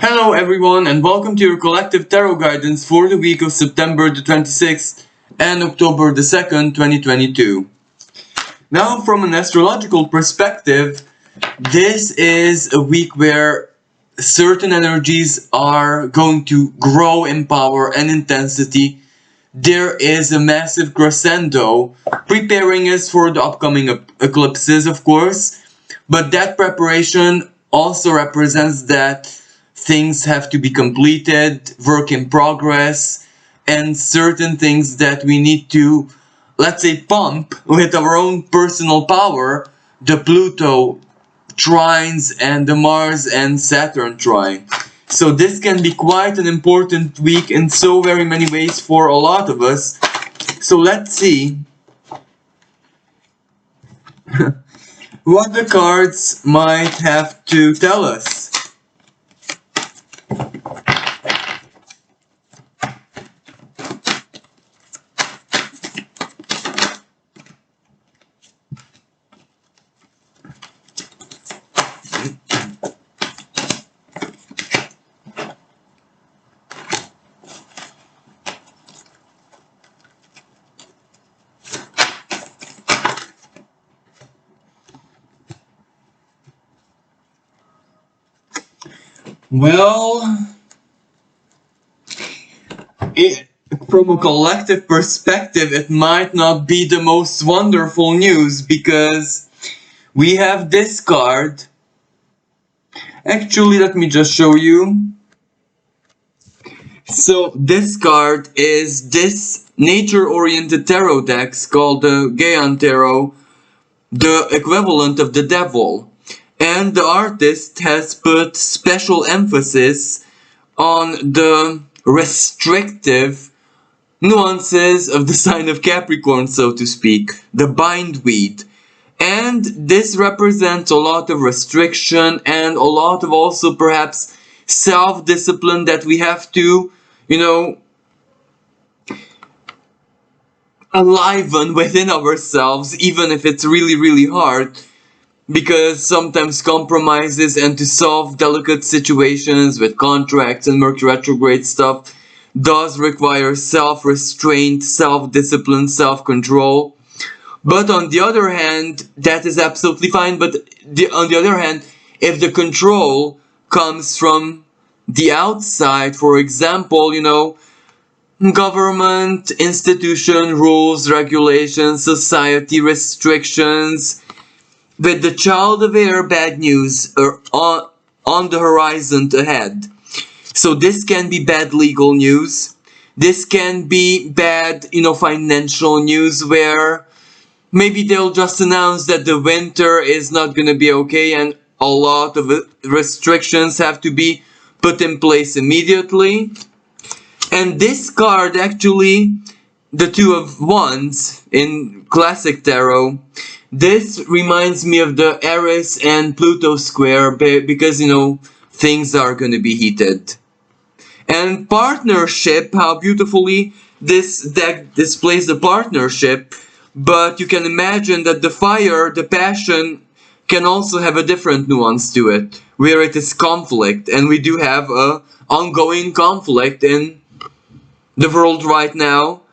Hello everyone and welcome to your collective tarot guidance for the week of September the 26th and October the 2nd, 2022. Now from an astrological perspective, this is a week where certain energies are going to grow in power and intensity. There is a massive crescendo preparing us for the upcoming eclipses, of course, but that preparation also represents that things have to be completed, work in progress, and certain things that we need to, let's say, pump with our own personal power, the Pluto trines and the Mars and Saturn trine. So this can be quite an important week in so very many ways for a lot of us. So let's see what the cards might have to tell us. Well, from a collective perspective, it might not be the most wonderful news because we have this card. Actually, let me just show you. So this card is this nature-oriented tarot deck called the Gaian Tarot, the equivalent of the devil. And the artist has put special emphasis on the restrictive nuances of the sign of Capricorn, so to speak, the bindweed. And this represents a lot of restriction and a lot of also perhaps self-discipline that we have to, enliven within ourselves, even if it's really, really hard. Because sometimes compromises and to solve delicate situations with contracts and Mercury retrograde stuff does require self-restraint, self-discipline, self-control. But on the other hand, that is absolutely fine. But on the other hand, if the control comes from the outside, for example, government, institution, rules, regulations, society, restrictions, with the child of air, bad news are on the horizon ahead. So this can be bad legal news. This can be bad, financial news where maybe they'll just announce that the winter is not going to be okay and a lot of restrictions have to be put in place immediately. And this card actually, the Two of Wands in classic tarot, this reminds me of the Eris and Pluto square because, things are going to be heated. And partnership, how beautifully this deck displays the partnership. But you can imagine that the fire, the passion, can also have a different nuance to it, where it is conflict. And we do have a ongoing conflict in the world right now.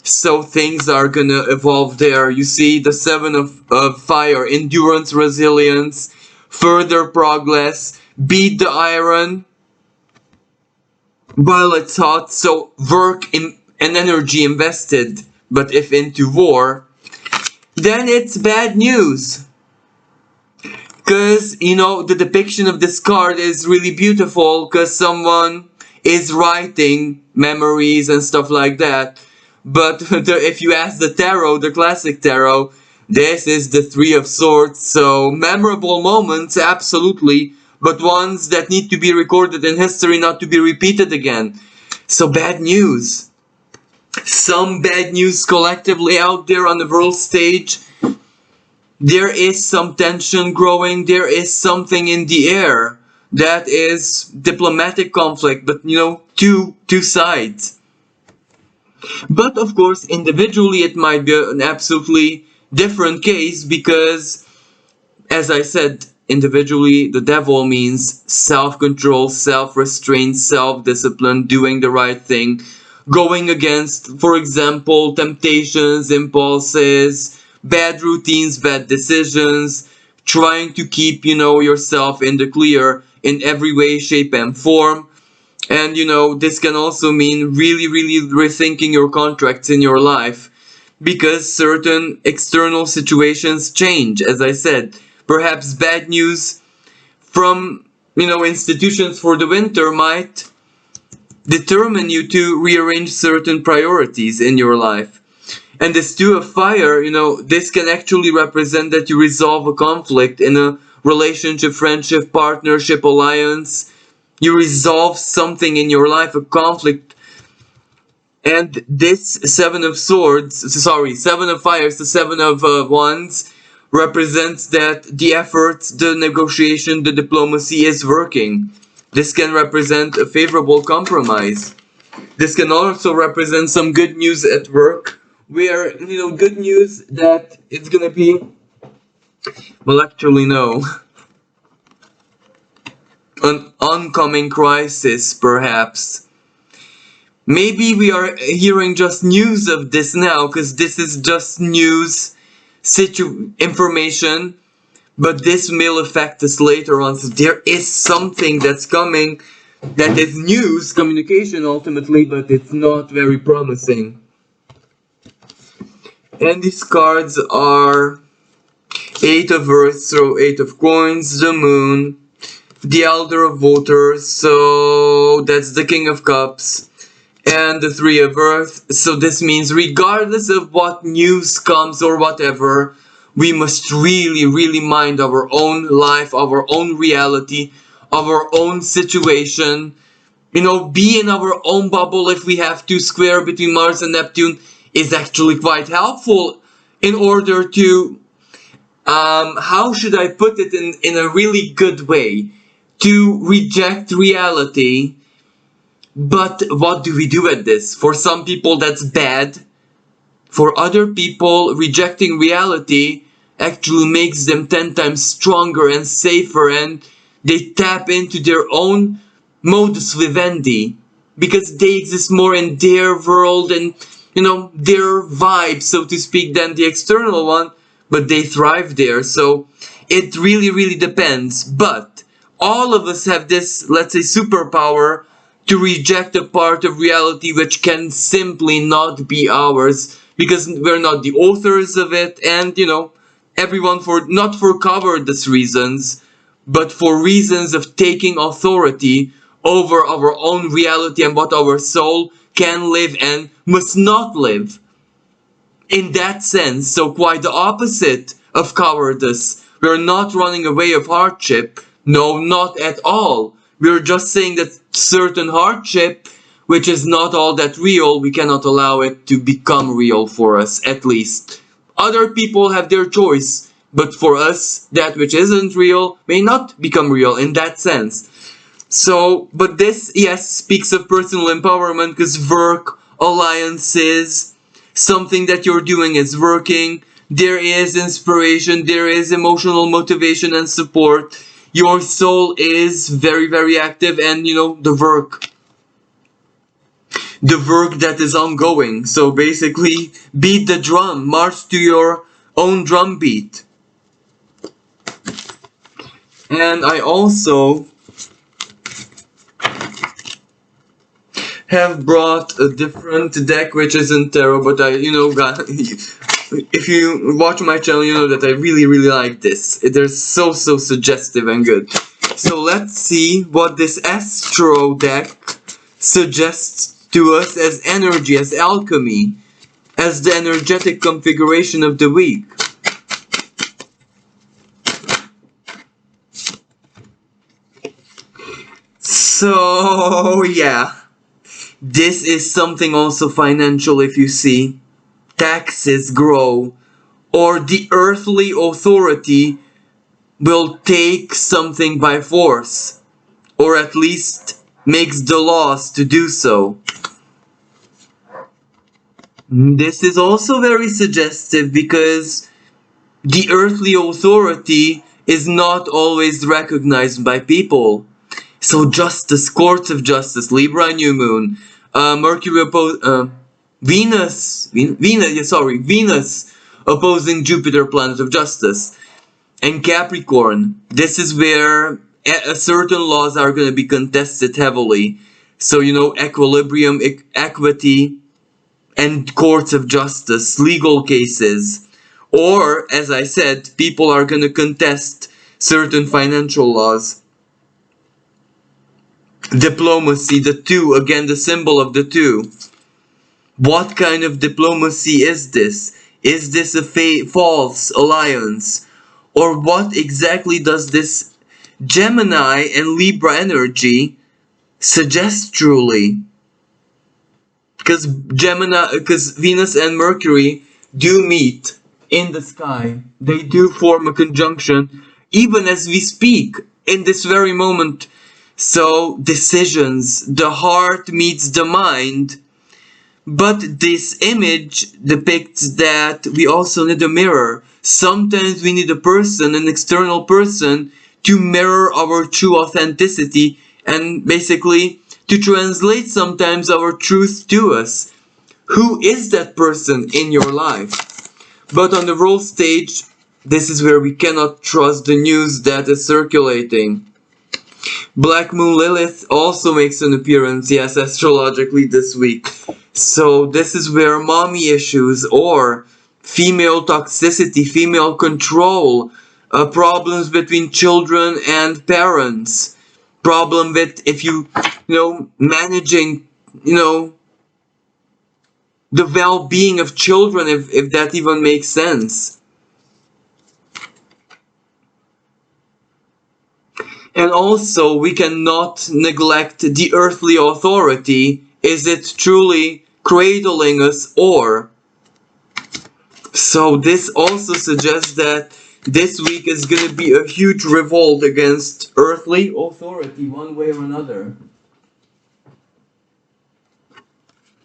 So things are gonna evolve there. You see the Seven of Fire, endurance, resilience, further progress, beat the iron while it's hot. So work and energy invested, but if into war, then it's bad news. Because, the depiction of this card is really beautiful because someone is writing memories and stuff like that. But if you ask the tarot, the classic tarot, this is the Three of Swords. So memorable moments, absolutely, but ones that need to be recorded in history, not to be repeated again. So bad news. Some bad news collectively out there on the world stage. There is some tension growing. There is something in the air that is diplomatic conflict, but two sides. But of course, individually it might be an absolutely different case because, as I said, individually, the devil means self-control, self-restraint, self-discipline, doing the right thing, going against, for example, temptations, impulses, bad routines, bad decisions, trying to keep, yourself in the clear in every way, shape, and form. And this can also mean really, really rethinking your contracts in your life because certain external situations change, as I said. Perhaps bad news from, institutions for the winter might determine you to rearrange certain priorities in your life. And this two of fire, this can actually represent that you resolve a conflict in a relationship, friendship, partnership, alliance. You resolve something in your life, a conflict. And this seven of fires, the seven of wands, represents that the effort, the negotiation, the diplomacy is working. This can represent a favorable compromise. This can also represent some good news at work, where, good news that it's gonna be, well, actually, no. An oncoming crisis, perhaps. Maybe we are hearing just news of this now, because this is just news, information, but this may affect us later on. So there is something that's coming that is news, communication ultimately, but it's not very promising. And these cards are Eight of Earth, so Eight of Coins, the Moon, the Elder of Waters, so that's the King of Cups, and the Three of Earth. So this means regardless of what news comes or whatever, we must really, really mind our own life, our own reality, our own situation. Be in our own bubble if we have to. Square between Mars and Neptune is actually quite helpful in order to, how should I put it in a really good way? To reject reality. But what do we do with this? For some people that's bad. For other people, rejecting reality actually makes them 10 times stronger and safer, and they tap into their own modus vivendi because they exist more in their world and their vibe, so to speak, than the external one, but they thrive there. So it really, really depends. But all of us have this, let's say, superpower to reject a part of reality which can simply not be ours because we're not the authors of it, and everyone, for not for cowardice reasons, but for reasons of taking authority over our own reality and what our soul can live and must not live. In that sense, so quite the opposite of cowardice. We're not running away of hardship. No, not at all. We're just saying that certain hardship, which is not all that real, we cannot allow it to become real for us, at least. Other people have their choice, but for us, that which isn't real may not become real in that sense. So, but this, yes, speaks of personal empowerment because work, alliances, something that you're doing is working. There is inspiration, there is emotional motivation and support. Your soul is very, very active, and the work that is ongoing. So basically, beat the drum, march to your own drum beat. And I also have brought a different deck which isn't tarot, but I, if you watch my channel, you know that I really, really like this. They're so suggestive and good. So let's see what this Astro deck suggests to us as energy, as alchemy, as the energetic configuration of the week. So, yeah. This is something also financial, if you see. Taxes grow, or the earthly authority will take something by force, or at least makes the laws to do so. This is also very suggestive because the earthly authority is not always recognized by people. So justice, courts of justice, Libra new moon, Mercury Venus opposing Jupiter, planet of justice, and Capricorn. This is where certain laws are going to be contested heavily. So equilibrium, equity, and courts of justice, legal cases, or as I said, people are going to contest certain financial laws. Diplomacy, the two, again the symbol of the two. What kind of diplomacy is this? Is this a false alliance? Or what exactly does this Gemini and Libra energy suggest truly? Because Venus and Mercury do meet in the sky. They do form a conjunction even as we speak in this very moment. So decisions, the heart meets the mind. But this image depicts that we also need a mirror. Sometimes we need a person, an external person, to mirror our true authenticity and basically to translate sometimes our truth to us. Who is that person in your life? But on the world stage, this is where we cannot trust the news that is circulating. Black Moon Lilith also makes an appearance, yes, astrologically this week. So this is where mommy issues or female toxicity, female control, problems between children and parents, problem with if you managing, the well-being of children, if that even makes sense. And also, we cannot neglect the earthly authority. Is it truly cradling us or? So this also suggests that this week is going to be a huge revolt against earthly authority one way or another.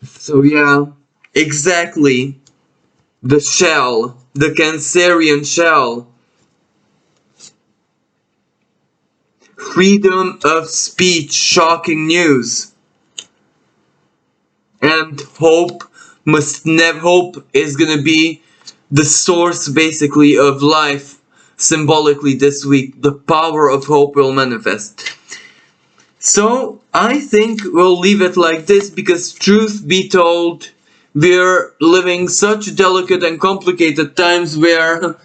So yeah, exactly. The shell, the Cancerian shell. Freedom of speech, shocking news. And hope is gonna be the source basically of life symbolically this week. The power of hope will manifest. So I think we'll leave it like this because truth be told, we're living such delicate and complicated times where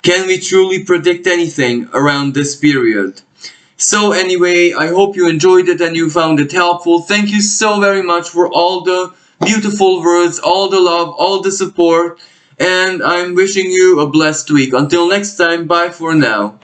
can we truly predict anything around this period? So anyway, I hope you enjoyed it and you found it helpful. Thank you so very much for all the beautiful words, all the love, all the support, and I'm wishing you a blessed week. Until next time, bye for now.